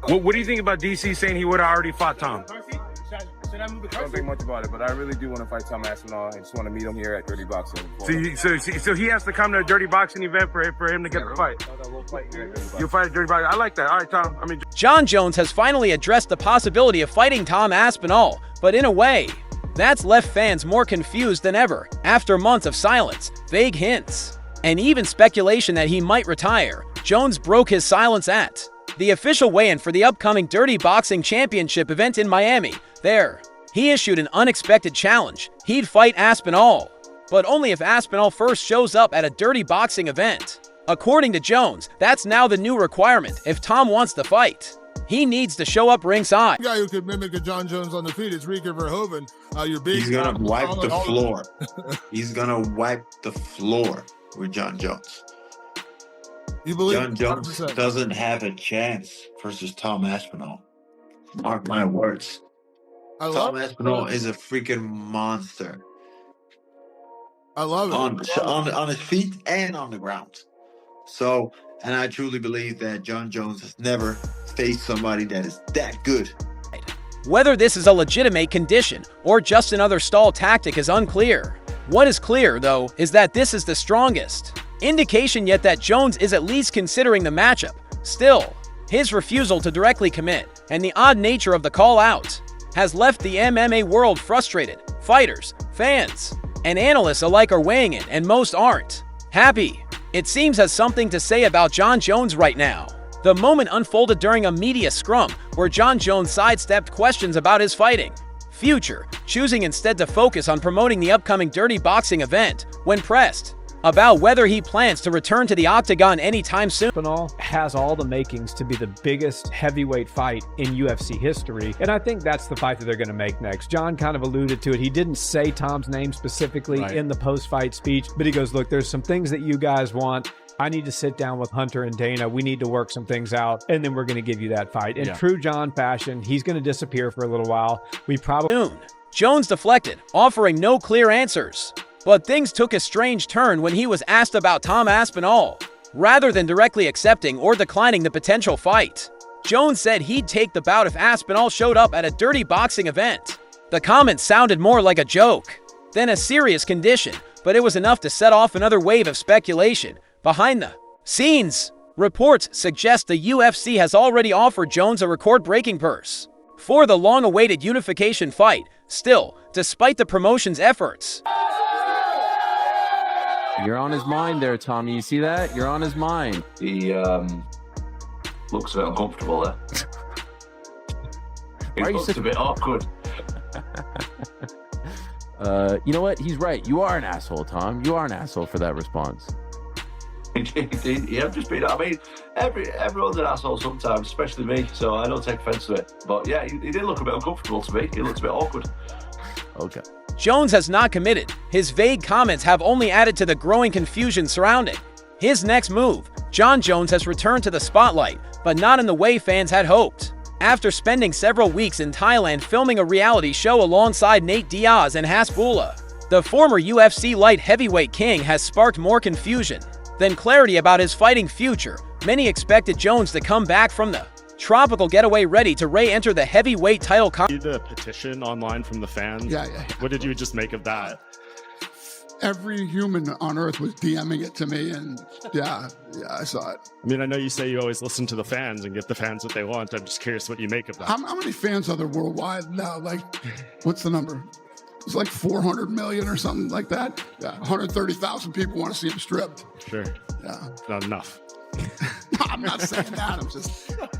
What do you think about DC saying he would have already fought Tom? I don't think much about it, but I really do want to fight Tom Aspinall. I just want to meet him here at Dirty Boxing. So he has to come to a Dirty Boxing event for him to get the fight. You'll fight at Dirty Boxing. I like that. All right, Tom. Jon Jones has finally addressed the possibility of fighting Tom Aspinall, but in a way, that's left fans more confused than ever after months of silence, vague hints, and even speculation that he might retire. Jones broke his silence at the official weigh-in for the upcoming Dirty Boxing Championship event in Miami. There, he issued an unexpected challenge. He'd fight Aspinall, but only if Aspinall first shows up at a Dirty Boxing event. According to Jones, that's now the new requirement if Tom wants to fight. He needs to show up ringside. The guy who could mimic a Jon Jones on the feet is Rico Verhoeven. He's gonna wipe the floor. He's gonna wipe the floor with Jon Jones. You believe Jon Jones 100%. doesn't have a chance versus Tom Aspinall. Mark my words. Tom Aspinall is a freaking monster. I love it. On his feet and on the ground. So, and I truly believe that Jon Jones has never faced somebody that is that good. Whether this is a legitimate condition or just another stall tactic is unclear. What is clear, though, is that this is the strongest indication yet that Jones is at least considering the matchup. Still, his refusal to directly commit and the odd nature of the call-out has left the MMA world frustrated. Fighters, fans, and analysts alike are weighing in, and most aren't happy. It seems has something to say about Jon Jones right now. The moment unfolded during a media scrum where Jon Jones sidestepped questions about his fighting future, choosing instead to focus on promoting the upcoming Dirty Boxing event. When pressed about whether he plans to return to the octagon anytime soon, Aspenol has all the makings to be the biggest heavyweight fight in UFC history, and I think that's the fight that they're going to make next. Jon kind of alluded to it. He didn't say Tom's name specifically in the post-fight speech, but he goes, look, there's some things that you guys want. I need to sit down with Hunter and Dana. We need to work some things out, and then we're going to give you that fight. In true Jon fashion, he's going to disappear for a little while. We probably soon. Jones deflected, offering no clear answers. But things took a strange turn when he was asked about Tom Aspinall. Rather than directly accepting or declining the potential fight, Jones said he'd take the bout if Aspinall showed up at a Dirty Boxing event. The comment sounded more like a joke than a serious condition, but it was enough to set off another wave of speculation. Behind the scenes, reports suggest the UFC has already offered Jones a record-breaking purse for the long-awaited unification fight. Still, despite the promotion's efforts, you're on his mind there, Tommy. You see that? You're on his mind. He looks a bit uncomfortable there. He looks a bit awkward. You know what? He's right. You are an asshole, Tom. You are an asshole for that response. Yeah, I've just been. I mean, everyone's an asshole sometimes, especially me. So I don't take offense to it. But yeah, he did look a bit uncomfortable to me. He looks a bit awkward. Okay. Jones has not committed. His vague comments have only added to the growing confusion surrounding his next move. Jon Jones has returned to the spotlight, but not in the way fans had hoped. After spending several weeks in Thailand filming a reality show alongside Nate Diaz and Hasbulla, the former UFC light heavyweight king has sparked more confusion than clarity about his fighting future. Many expected Jones to come back from the tropical getaway ready to re-enter the heavyweight title. The petition online from the fans. Yeah. What did you just make of that? Every human on earth was DMing it to me, and yeah, I saw it. I mean, I know you say you always listen to the fans and give the fans what they want. I'm just curious what you make of that. How many fans are there worldwide now? Like, what's the number? It's like 400 million or something like that. Yeah, 130,000 people want to see him stripped. Sure. Yeah. Not enough. No, I'm not saying that.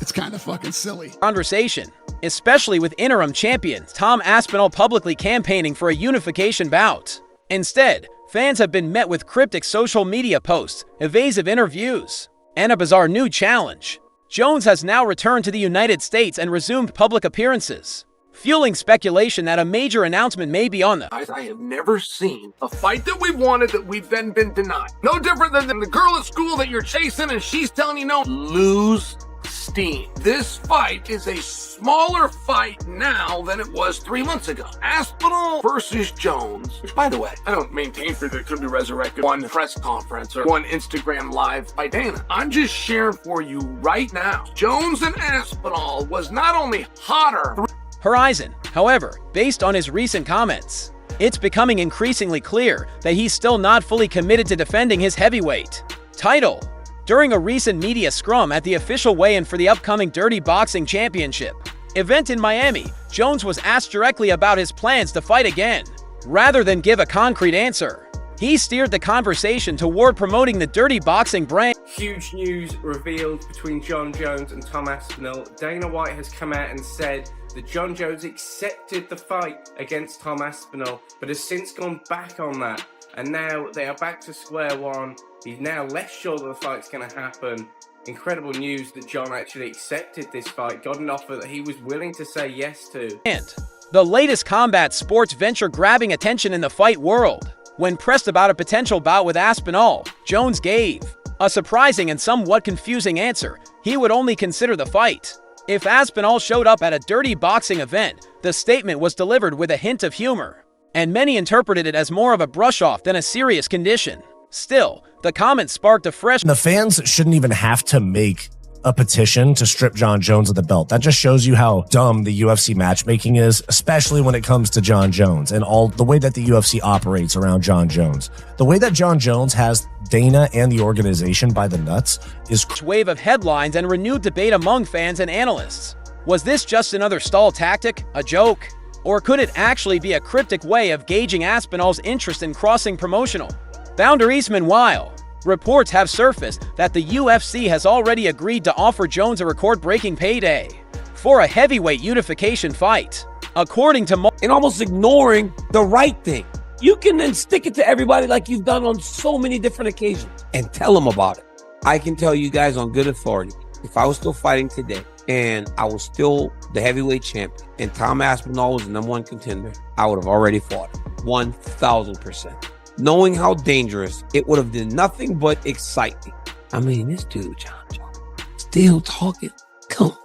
It's kind of fucking silly. Conversation, especially with interim champion Tom Aspinall publicly campaigning for a unification bout. Instead, fans have been met with cryptic social media posts, evasive interviews, and a bizarre new challenge. Jones has now returned to the United States and resumed public appearances, fueling speculation that a major announcement may be on the I have never seen a fight that we wanted that we've then been denied. No different than the girl at school that you're chasing and she's telling you no. Lose steam. This fight is a smaller fight now than it was 3 months ago. Aspinall versus Jones, which, by the way, I don't maintain for that it could be resurrected one press conference or one Instagram live by Dana. I'm just sharing for you right now. Jones and Aspinall was not only hotter. Horizon, however, based on his recent comments, it's becoming increasingly clear that he's still not fully committed to defending his heavyweight title. During a recent media scrum at the official weigh-in for the upcoming Dirty Boxing Championship event in Miami, Jones was asked directly about his plans to fight again. Rather than give a concrete answer, he steered the conversation toward promoting the Dirty Boxing brand. Huge news revealed between Jon Jones and Tom Aspinall. Dana White has come out and said that Jon Jones accepted the fight against Tom Aspinall, but has since gone back on that. And now they are back to square one. He's now less sure that the fight's going to happen. Incredible news that Jon actually accepted this fight, got an offer that he was willing to say yes to. And the latest combat sports venture grabbing attention in the fight world. When pressed about a potential bout with Aspinall, Jones gave a surprising and somewhat confusing answer. He would only consider the fight if Aspinall showed up at a Dirty Boxing event. The statement was delivered with a hint of humor, and many interpreted it as more of a brush-off than a serious condition. Still, the comment sparked a fresh... The fans shouldn't even have to make a petition to strip Jon Jones of the belt. That just shows you how dumb the UFC matchmaking is, especially when it comes to Jon Jones and all the way that the UFC operates around Jon Jones. The way that Jon Jones has Dana and the organization by the nuts is... Wave of headlines and renewed debate among fans and analysts. Was this just another stall tactic, a joke? Or could it actually be a cryptic way of gauging Aspinall's interest in crossing promotional boundaries? Meanwhile, reports have surfaced that the UFC has already agreed to offer Jones a record-breaking payday for a heavyweight unification fight. According to and almost ignoring the right thing. You can then stick it to everybody like you've done on so many different occasions and tell them about it. I can tell you guys on good authority, if I was still fighting today and I was still the heavyweight champion and Tom Aspinall was the #1 contender, I would have already fought him 1,000%. Knowing how dangerous, it would have done nothing but excite me. I mean, this dude, Jon Jones, still talking. Come on.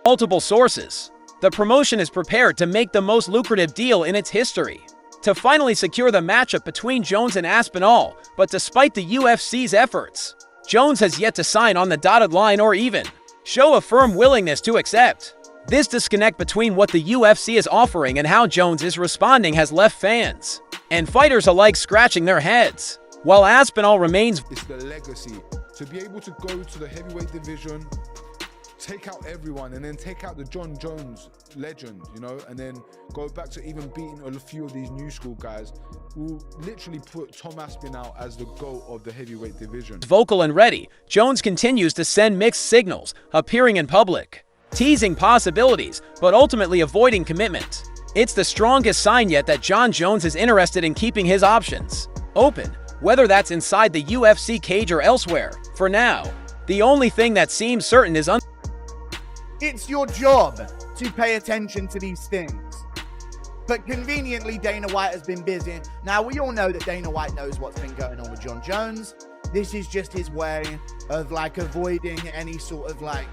Multiple sources, the promotion is prepared to make the most lucrative deal in its history to finally secure the matchup between Jones and Aspinall. But despite the UFC's efforts, Jones has yet to sign on the dotted line or even show a firm willingness to accept. This disconnect between what the UFC is offering and how Jones is responding has left fans and fighters alike scratching their heads. While Aspinall remains... It's the legacy. To be able to go to the heavyweight division, take out everyone, and then take out the Jon Jones legend, you know, and then go back to even beating a few of these new school guys, will literally put Tom Aspinall as the GOAT of the heavyweight division. Vocal and ready, Jones continues to send mixed signals, appearing in public, teasing possibilities, but ultimately avoiding commitment. It's the strongest sign yet that Jon Jones is interested in keeping his options open, whether that's inside the UFC cage or elsewhere. For now, the only thing that seems certain is It's your job to pay attention to these things. But conveniently, Dana White has been busy. Now, we all know that Dana White knows what's been going on with Jon Jones. This is just his way of, like, avoiding any sort of, like,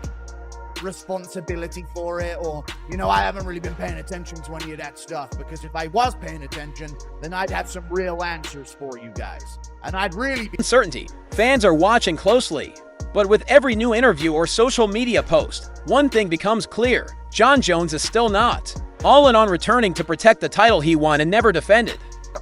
responsibility for it, or, you know, I haven't really been paying attention to any of that stuff, because if I was paying attention, then I'd have some real answers for you guys, and I'd really be... Uncertainty. Fans are watching closely, but with every new interview or social media post, one thing becomes clear: Jon Jones is still not all in on returning to protect the title he won and never defended.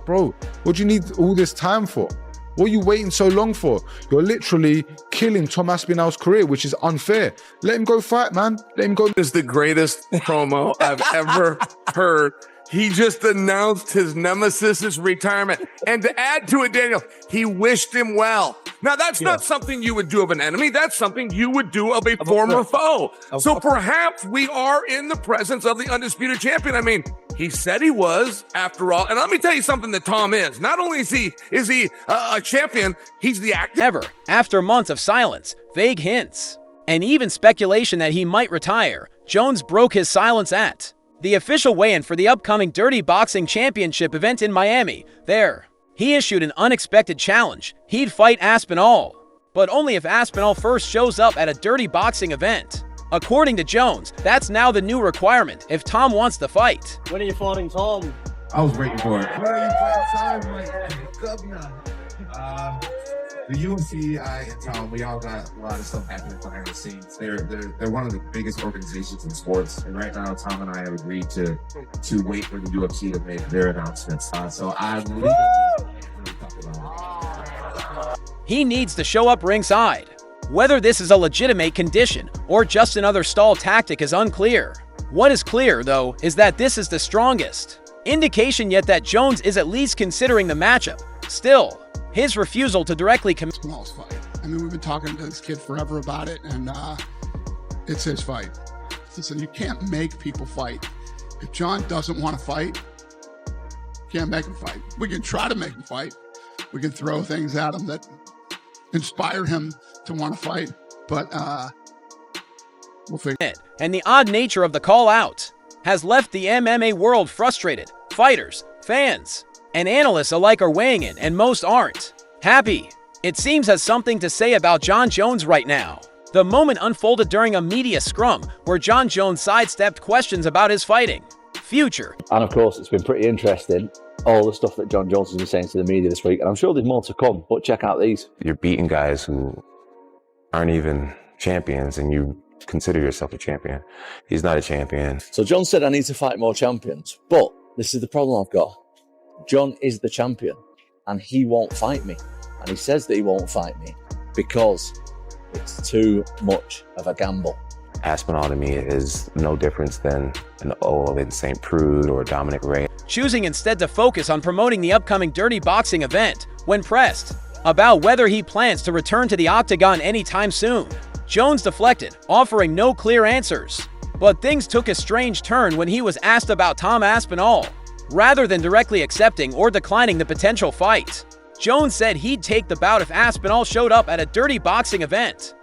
Bro, what do you need all this time for? What are you waiting so long for? You're literally killing Tom Aspinall's career, which is unfair. Let him go fight, man. Let him go. This is the greatest promo I've ever heard. He just announced his nemesis's retirement. And to add to it, Daniel, he wished him well. Now, that's not something you would do of an enemy. That's something you would do of a former foe. So perhaps we are in the presence of the undisputed champion. I mean, he said he was, after all. And let me tell you something that Tom is. Not only is he a champion, he's the actor. Ever, after months of silence, vague hints, and even speculation that he might retire, Jones broke his silence at the official weigh-in for the upcoming Dirty Boxing Championship event in Miami. There, he issued an unexpected challenge. He'd fight Aspinall, but only if Aspinall first shows up at a Dirty Boxing event. According to Jones, that's now the new requirement if Tom wants the fight. When are you fighting Tom? I was waiting for it. The UFC and Tom, we all got a lot of stuff happening behind the scenes. They're one of the biggest organizations in sports, and right now Tom and I have agreed to wait for the UFC to make their announcements. So I legally talk about it. He needs to show up ringside. Whether this is a legitimate condition or just another stall tactic is unclear. What is clear, though, is that this is the strongest indication yet that Jones is at least considering the matchup. Still, his refusal to directly commit. Aspinall's fight. I mean, we've been talking to this kid forever about it, and it's his fight. Listen, you can't make people fight. If Jon doesn't want to fight, you can't make him fight. We can try to make him fight. We can throw things at him that inspire him to want to fight, but we'll figure it. And the odd nature of the call out has left the MMA world frustrated. Fighters, fans, and analysts alike are weighing in, and most aren't happy. It seems has something to say about Jon Jones right now. The moment unfolded during a media scrum where Jon Jones sidestepped questions about his fighting future. And of course, it's been pretty interesting, all the stuff that Jon Jones has been saying to the media this week, and I'm sure there's more to come, but check out these. You're beating guys who aren't even champions, and you consider yourself a champion. He's not a champion. So Jon said I need to fight more champions, but this is the problem I've got. Jon is the champion, and he won't fight me. And he says that he won't fight me because it's too much of a gamble. Aspenol to me is no difference than an Owen St. Prude or Dominic Ray. Choosing instead to focus on promoting the upcoming Dirty Boxing event when pressed about whether he plans to return to the octagon anytime soon. Jones deflected, offering no clear answers. But things took a strange turn when he was asked about Tom Aspinall. Rather than directly accepting or declining the potential fight, Jones said he'd take the bout if Aspenol showed up at a Dirty Boxing event.